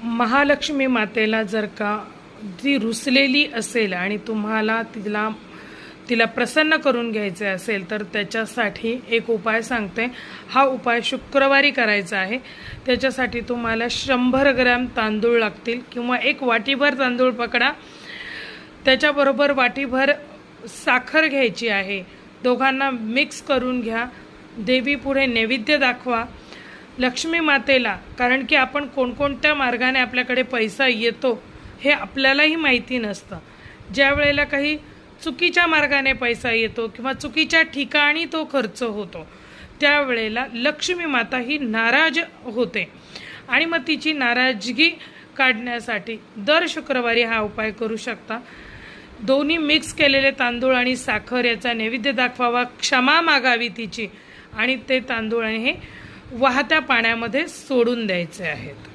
महालक्ष्मी मातेला जर का ती रुसलेली असेल आणि तुम्हाला तिला प्रसन्न करून घ्यायचे असेल तर त्याच्यासाठी एक उपाय सांगते। हा उपाय शुक्रवारी करायचा आहे। त्याच्यासाठी तुम्हाला 100 ग्रॅम तांदूळ लागतील किंवा एक वाटीभर तांदूळ पकडा, त्याच्याबरोबर वाटीभर साखर घ्यायची आहे। दोघांना मिक्स करून घ्या, देवीपुढे नैवेद्य दाखवा लक्ष्मी मातेला, कारण की आपण कोणकोणत्या मार्गाने आपल्याकडे पैसा येतो हे आपल्यालाही माहिती नसतं। ज्या वेळेला काही चुकीच्या मार्गाने पैसा येतो किंवा चुकीच्या ठिकाणी तो खर्च होतो त्यावेळेला लक्ष्मी माता ही नाराज होते आणि मग तिची नाराजगी काढण्यासाठी दर शुक्रवारी हा उपाय करू शकता। दोन्ही मिक्स केलेले तांदूळ आणि साखर याचा नैवेद्य दाखवावा, क्षमा मागावी तिची आणि ते तांदूळ हे वाहत्या पाण्यामध्ये सोडून द्यायचे आहेत।